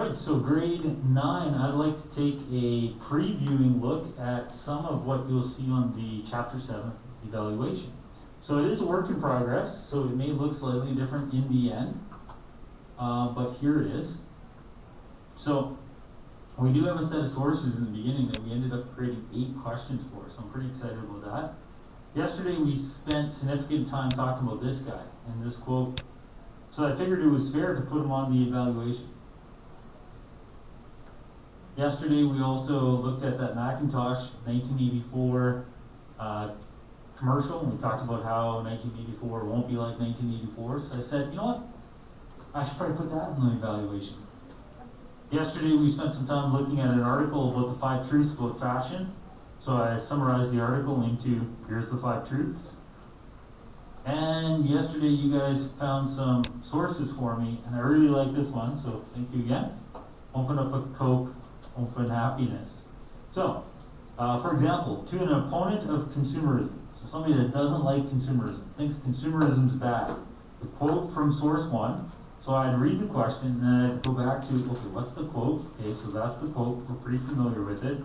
Alright, so grade 9, I'd like to take a previewing look at some of what you'll see on the chapter 7 evaluation. So it is a work in progress, so it may look slightly different in the end, but here it is. So we do have a set of sources in the beginning that we ended up creating 8 questions for, so I'm pretty excited about that. Yesterday we spent significant time talking about this guy and this quote, so I figured it was fair to put him on the evaluation. Yesterday we also looked at that Macintosh 1984 commercial, and we talked about how 1984 won't be like 1984, so I said, you know what, I should probably put that in the evaluation. Yesterday we spent some time looking at an article about the 5 truths about fashion, so I summarized the article into, here's the 5 truths. And yesterday you guys found some sources for me, and I really like this one, so thank you again. Open up a Coke, open happiness. So, for example, to an opponent of consumerism, so somebody that doesn't like consumerism, thinks consumerism's bad. The quote from source 1, so I'd read the question and I'd go back to, okay, what's the quote? Okay, so that's the quote, we're pretty familiar with it.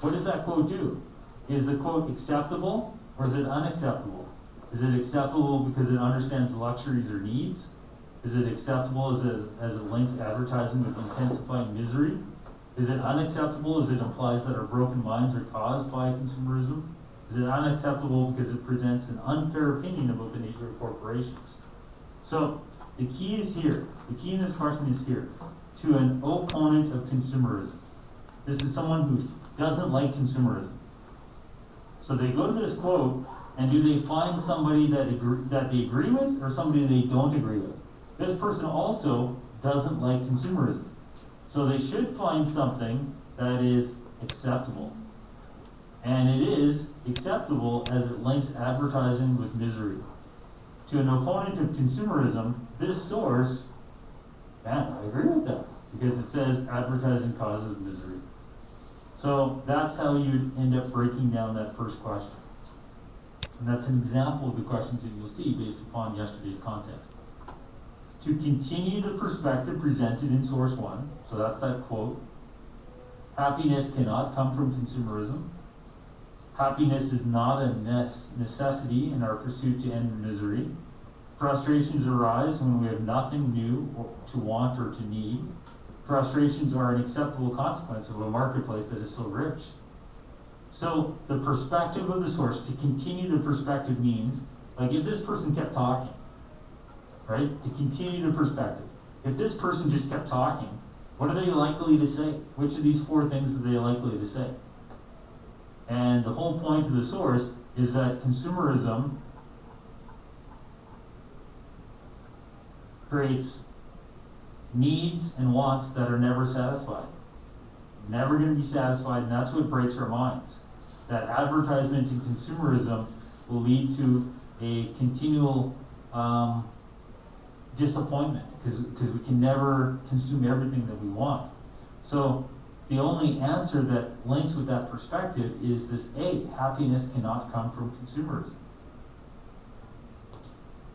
What does that quote do? Is the quote acceptable or is it unacceptable? Is it acceptable because it understands luxuries or needs? Is it acceptable as it links advertising with intensifying misery? Is it unacceptable as it implies that our broken minds are caused by consumerism? Is it unacceptable because it presents an unfair opinion about the nature of corporations? So the key is here. The key in this question is here. To an opponent of consumerism. This is someone who doesn't like consumerism. So they go to this quote, and do they find somebody that they agree with or somebody they don't agree with? This person also doesn't like consumerism. So they should find something that is acceptable. And it is acceptable as it links advertising with misery. To an opponent of consumerism, this source, man, I agree with that, because it says advertising causes misery. So that's how you'd end up breaking down that first question. And that's an example of the questions that you'll see based upon yesterday's content. To continue the perspective presented in source 1, so that's that quote, happiness cannot come from consumerism. Happiness is not a necessity in our pursuit to end misery. Frustrations arise when we have nothing new to want or to need. Frustrations are an acceptable consequence of a marketplace that is so rich. So the perspective of the source, to continue the perspective means, like if this person kept talking, right? To continue the perspective. If this person just kept talking, what are they likely to say? Which of these 4 things are they likely to say? And the whole point of the source is that consumerism creates needs and wants that are never satisfied. Never going to be satisfied, and that's what breaks our minds. That advertisement and consumerism will lead to a continual disappointment because we can never consume everything that we want. So the only answer that links with that perspective is this A, happiness cannot come from consumerism.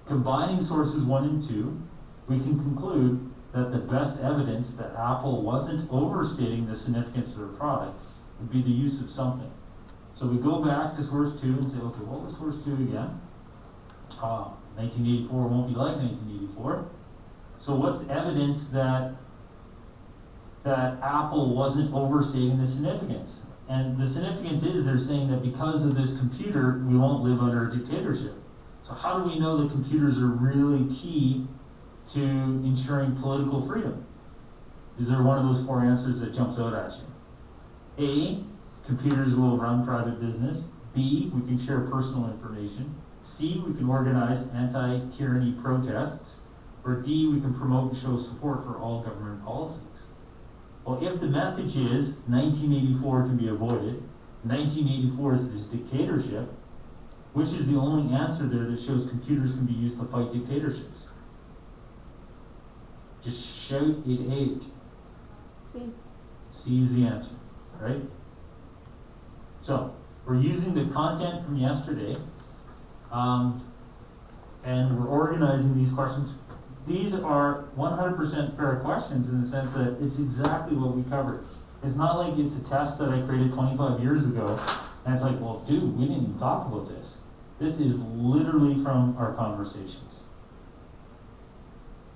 Combining sources 1 and 2, we can conclude that the best evidence that Apple wasn't overstating the significance of their product would be the use of something. So we go back to source 2 and say, okay, what was source 2 again? 1984 won't be like 1984. So what's evidence that Apple wasn't overstating the significance? And the significance is they're saying that because of this computer, we won't live under a dictatorship. So how do we know that computers are really key to ensuring political freedom? Is there one of those 4 answers that jumps out at you? A, computers will run private business. B, we can share personal information. C, we can organize anti-tyranny protests. Or D, we can promote and show support for all government policies. Well, if the message is 1984 can be avoided, 1984 is this dictatorship, which is the only answer there that shows computers can be used to fight dictatorships? Just shout it out. C. C is the answer, right? So, we're using the content from yesterday, and we're organizing these questions these are 100% fair questions in the sense that it's exactly what we covered. It's not like it's a test that I created 25 years ago, and it's like, well, dude, we didn't even talk about this. This is literally from our conversations.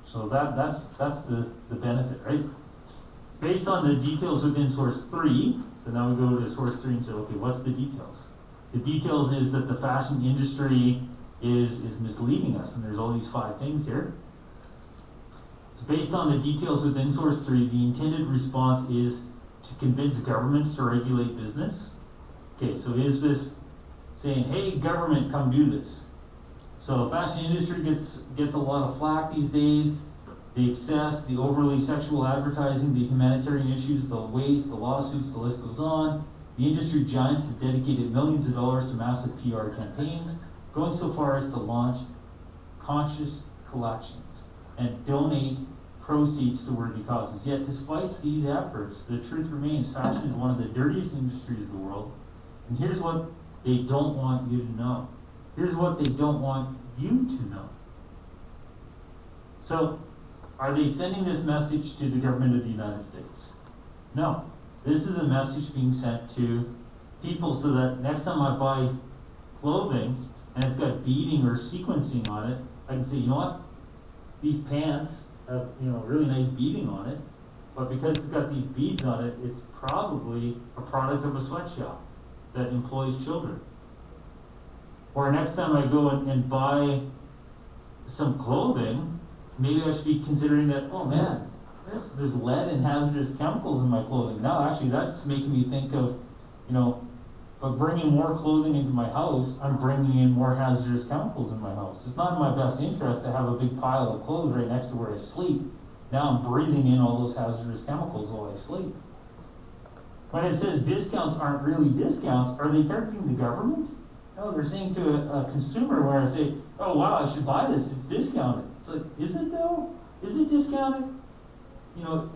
So that's the benefit, right? Based on the details within source 3, so now we go to source 3 and say, okay, what's the details? The details is that the fashion industry is misleading us, and there's all these 5 things here. So based on the details within source 3, the intended response is to convince governments to regulate business. Okay, so is this saying, hey, government, come do this? So the fashion industry gets a lot of flack these days. The excess, the overly sexual advertising, the humanitarian issues, the waste, the lawsuits, the list goes on. The industry giants have dedicated millions of dollars to massive PR campaigns, going so far as to launch conscious collections and donate proceeds to worthy causes. Yet despite these efforts, the truth remains fashion is one of the dirtiest industries in the world. And here's what they don't want you to know. Here's what they don't want you to know. So, are they sending this message to the government of the United States? No. This is a message being sent to people so that next time I buy clothing and it's got beading or sequencing on it, I can say, you know what? These pants have, really nice beading on it, but because it's got these beads on it, it's probably a product of a sweatshop that employs children. Or next time I go and buy some clothing, maybe I should be considering that, oh man, there's lead and hazardous chemicals in my clothing. Now actually that's making me think of, by bringing more clothing into my house, I'm bringing in more hazardous chemicals in my house. It's not in my best interest to have a big pile of clothes right next to where I sleep. Now I'm breathing in all those hazardous chemicals while I sleep. When it says discounts aren't really discounts, are they targeting the government? No, they're saying to a consumer where I say, oh wow, I should buy this, it's discounted. It's like, is it though? Is it discounted?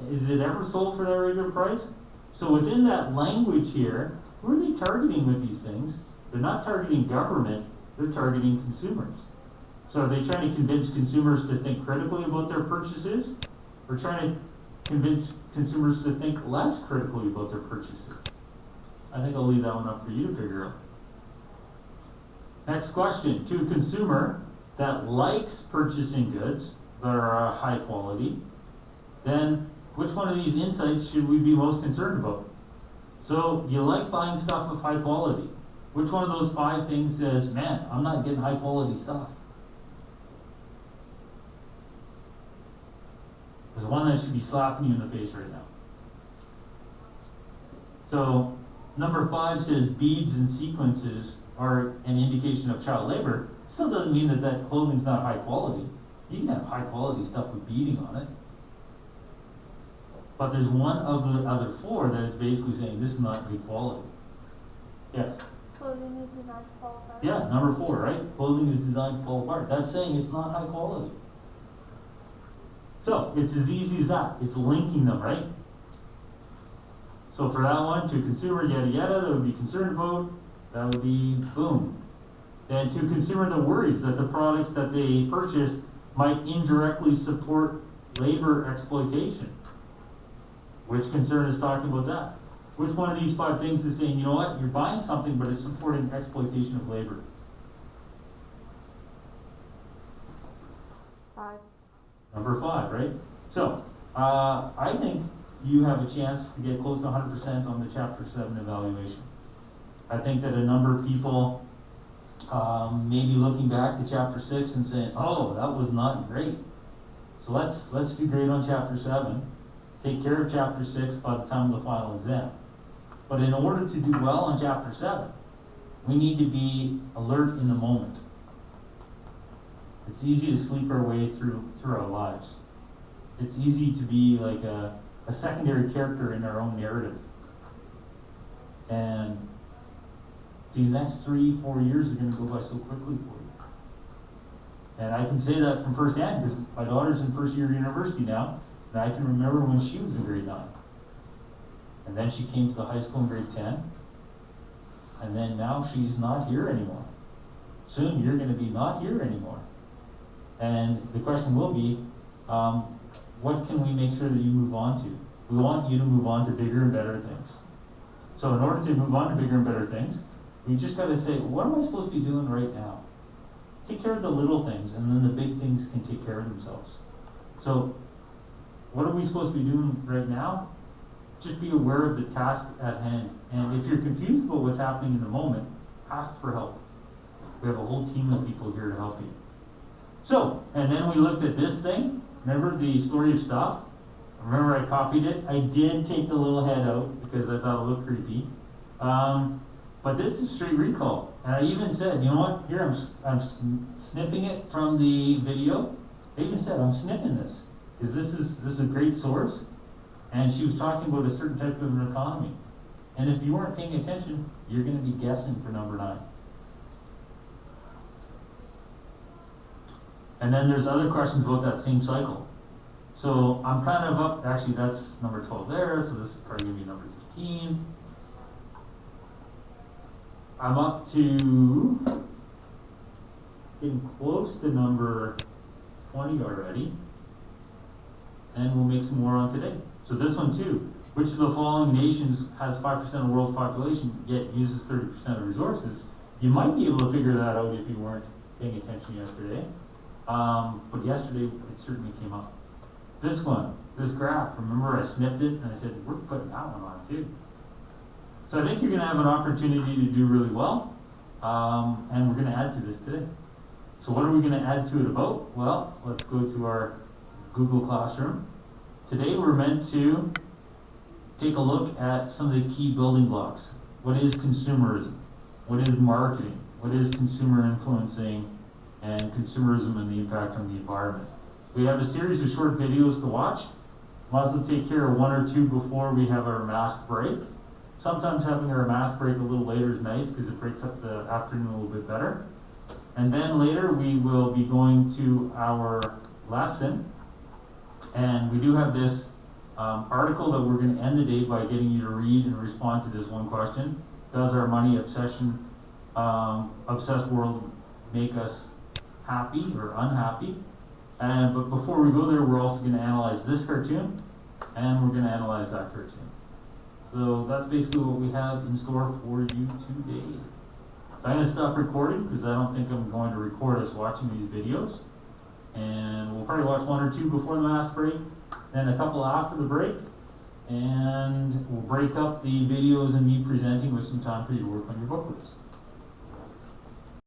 Is it ever sold for that regular price? So within that language here, who are they targeting with these things? They're not targeting government, they're targeting consumers. So are they trying to convince consumers to think critically about their purchases? Or trying to convince consumers to think less critically about their purchases? I think I'll leave that one up for you to figure out. Next question, to a consumer that likes purchasing goods that are high quality, then which one of these insights should we be most concerned about? So you like buying stuff of high quality. Which one of those 5 things says, man, I'm not getting high quality stuff? There's one that should be slapping you in the face right now. So number 5 says beads and sequences are an indication of child labor. Still doesn't mean that clothing's not high quality. You can have high quality stuff with beading on it. But there's one of the other 4 that is basically saying this is not good quality. Yes? Clothing is designed to fall apart. Yeah, number 4, right? Clothing is designed to fall apart. That's saying it's not high quality. So, it's as easy as that. It's linking them, right? So for that one, to consumer, yada yada, that would be concerned about, that would be boom. Then to consumer that worries that the products that they purchase might indirectly support labor exploitation. Which concern is talking about that? Which one of these 5 things is saying, you know what, you're buying something but it's supporting exploitation of labor? 5. Number 5, right? So, I think you have a chance to get close to 100% on the Chapter 7 evaluation. I think that a number of people may be looking back to Chapter 6 and saying, oh, that was not great. So let's do great on Chapter 7. Take care of Chapter 6 by the time of the final exam. But in order to do well on Chapter 7, we need to be alert in the moment. It's easy to sleep our way through our lives. It's easy to be like a secondary character in our own narrative. And these next 3-4 years are going to go by so quickly for you. And I can say that from firsthand because my daughter's in first year of university now, and I can remember when she was in grade 9. And then she came to the high school in grade 10. And then now she's not here anymore. Soon you're going to be not here anymore. And the question will be, what can we make sure that you move on to? We want you to move on to bigger and better things. So in order to move on to bigger and better things, we just gotta say, what am I supposed to be doing right now? Take care of the little things, and then the big things can take care of themselves. So, what are we supposed to be doing right now? Just be aware of the task at hand. And if you're confused about what's happening in the moment, ask for help. We have a whole team of people here to help you. So, and then we looked at this thing. Remember the story of stuff? Remember I copied it? I did take the little head out because I thought it looked creepy. But this is straight recall. And I even said, you know what? Here, I'm snipping it from the video. I even said, I'm snipping this. Because this is a great source. And she was talking about a certain type of an economy. And if you weren't paying attention, you're going to be guessing for number 9. And then there's other questions about that same cycle. So I'm kind of up, actually that's number 12 there, so this is probably going to be number 15. I'm up to getting close to number 20 already. And we'll make some more on today. So this one too. Which of the following nations has 5% of the world's population yet uses 30% of resources? You might be able to figure that out if you weren't paying attention yesterday. But yesterday it certainly came up. This one, this graph, remember I snipped it and I said, we're putting that one on too. So I think you're gonna have an opportunity to do really well. And we're gonna add to this today. So what are we gonna add to it about? Well, let's go to our Google Classroom. Today we're meant to take a look at some of the key building blocks. What is consumerism? What is marketing? What is consumer influencing and consumerism and the impact on the environment? We have a series of short videos to watch. Might as well take care of 1 or 2 before we have our mask break. Sometimes having our mask break a little later is nice because it breaks up the afternoon a little bit better. And then later we will be going to our lesson. And we do have this article that we're going to end the day by getting you to read and respond to this one question. Does our money obsession, obsessed world make us happy or unhappy? But before we go there, we're also going to analyze this cartoon, and we're going to analyze that cartoon. So that's basically what we have in store for you today. I'm going to stop recording because I don't think I'm going to record us watching these videos. And we'll probably watch 1 or 2 before the mask break, then a couple after the break, and we'll break up the videos and me presenting with some time for you to work on your booklets.